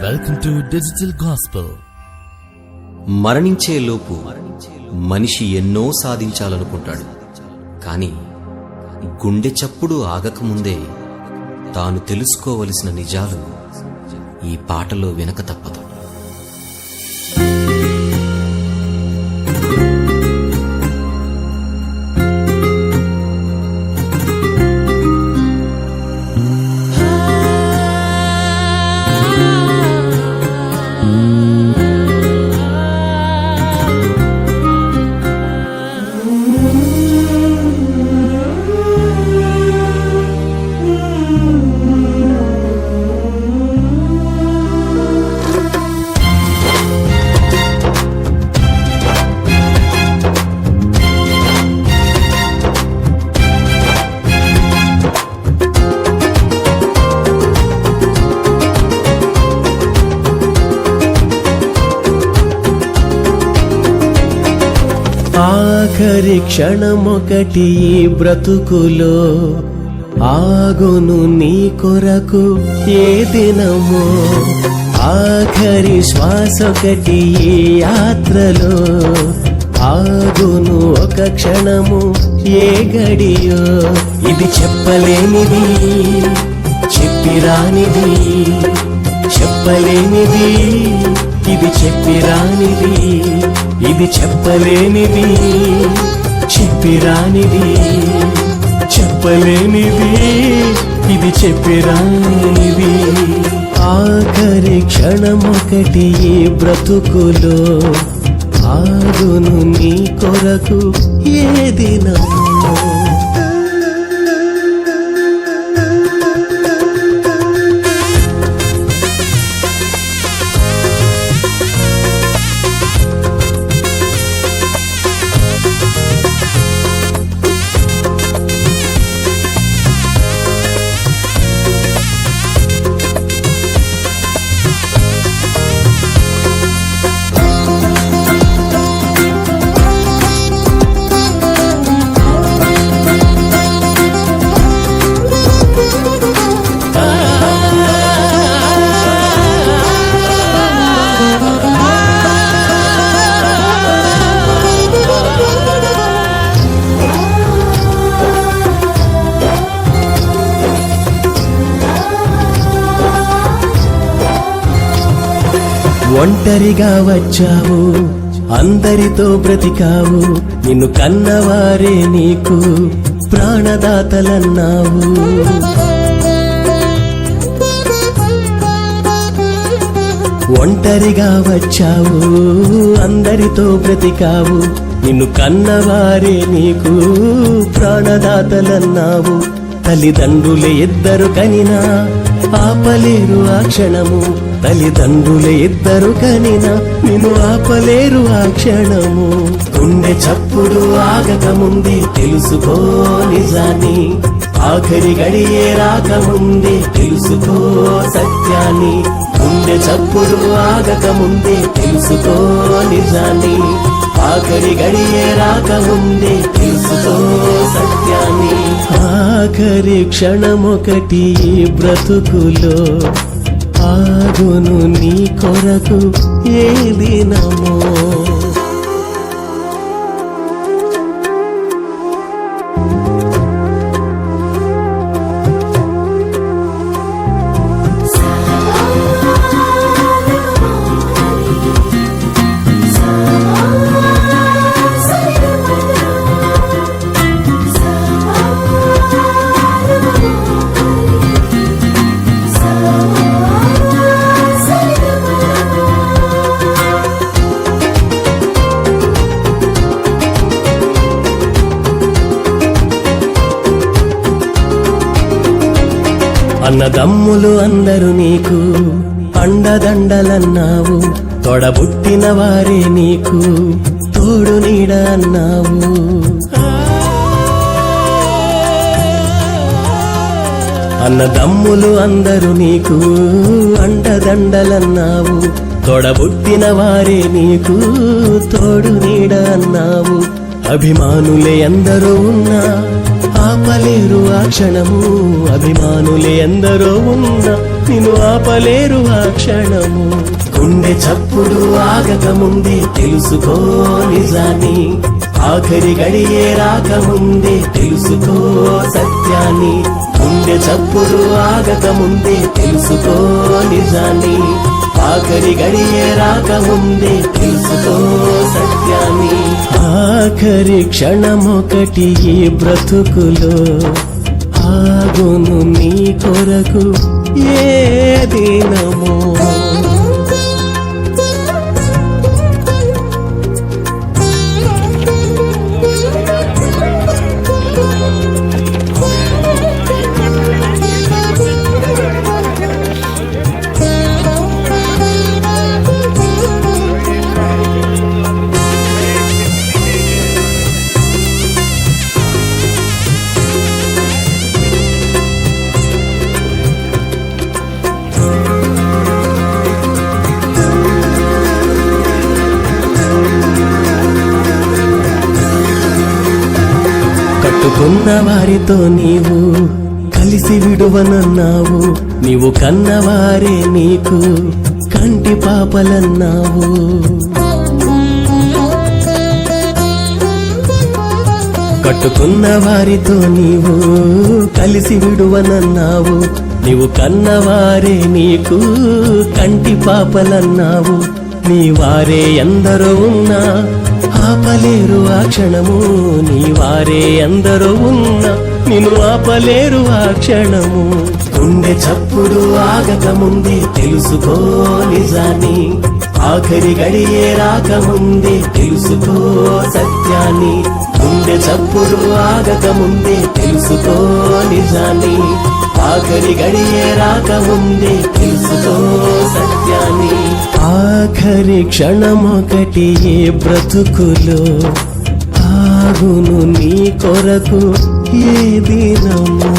Welcome to Digital Gospel. మరణించే లోపు మనిషి ఎన్నో సాధించాలనుకుంటాడు. కానీ గుండె చప్పుడు ఆగకముందే తాను తెలుసుకోవలసిన నిజాలు ఈ పాటలో వినక తప్పదు. ఆఖరి క్షణమొకటి ఈ బ్రతుకులో ఆగును నీ కొరకు ఏ దినమో, ఆఖరి శ్వాసొకటి ఈ యాత్రలో ఆగును ఒక క్షణము ఏ గడియో. ఇది చెప్పలేనిది చెప్పిరానిది, చెప్పలేనిది ఇది చెప్పిరానిది, ఇది చెప్పలేనిది చెప్పిరానిది, చెప్పలేనిది ఇది చెప్పిరానిది. ఆఖరి క్షణమొకటి ఈ బ్రతుకులో ఆగును నీ కొరకు ఏ దినమో. ఒంటరిగా వచ్చావు, అందరితో బ్రతికావు, నిన్ను కన్నవారే నీకు ప్రాణదాతలన్నావు. ఒంటరిగా వచ్చావు, అందరితో బ్రతికావు, నిన్ను కన్నవారే నీకు ప్రాణదాతలన్నావు. తల్లిదండ్రులే ఇద్దరు కనినా ఆపలేరు ఆ క్షణము, తల్లిదండ్రులే ఇద్దరు కనినా నిన్ను ఆపలేరు ఆ క్షణము. గుండె చప్పుడు ఆగకముందే తెలుసుకో నిజాన్ని, ఆఖరి గడియే రాకముందే తెలుసుకో సత్యాన్ని. గుండె చప్పుడు ఆగకముందే తెలుసుకో నిజాన్ని, ఆఖరి గడియే రాకముందే తెలుసుకో సత్యాన్ని. ఆఖరి క్షణమొకటి బ్రతుకులో ఆగును నీ కొరకు ఏ దినమో. అన్నదమ్ములు అందరూ నీకు అండదండలన్నావు, తొడబుట్టిన వారే నీకు తోడు నీడ అన్నావు. అన్నదమ్ములు అందరూ నీకు అండదండలన్నావు, తొడబుట్టిన వారే నీకు తోడు నీడ అన్నావు. అభిమానులే ఎందరో ఉన్నా ఆపలేరు ఆ క్షణము, అభిమానులే ఎందరో ఉన్నా నిన్ను ఆపలేరు ఆ క్షణము. గుండె చప్పుడు ఆగకముందే తెలుసుకో నిజాన్ని, ఆఖరి గడియే రాకముందే తెలుసుకో సత్యాన్ని. గుండె చప్పుడు ఆగకముందే తెలుసుకో నిజాన్ని, ఆఖరి గడియే రాకముందే తెలుసుకో సత్యాన్ని. ఆఖరి క్షణమొకటి ఈ బ్రతుకులో ఆగును నీ కొరకు ఏ దినమో. కట్టుకున్న వారితో నీవు కలిసి విడువనన్నావు, నీవు కన్నవారే నీకు కంటి పాపలన్నావు. కట్టుకున్న వారితో నీవు కలిసి విడువనన్నావు, నీవు కన్నవారే నీకు కంటి పాపలన్నావు. నీ వారే ఎందరో ఉన్నా ఆపలేరు ఆ క్షణము, నీ వారే ఎందరో ఉన్నా నిన్ను ఆపలేరు ఆ క్షణము. గుండె చప్పుడు ఆగకముందే తెలుసుకో నిజాన్ని, ఆఖరి గడియే రాకముందే తెలుసుకో సత్యాన్ని. గుండె చప్పుడు ఆగకముందే తెలుసుకో నిజాన్ని, ఆఖరి గడియే రాకముందే తెలుసుకో సత్యాన్ని. ఆఖరి క్షణమొకటి ఏ బ్రతుకులో ఆగును నీ కొరకు ఏ దినమో.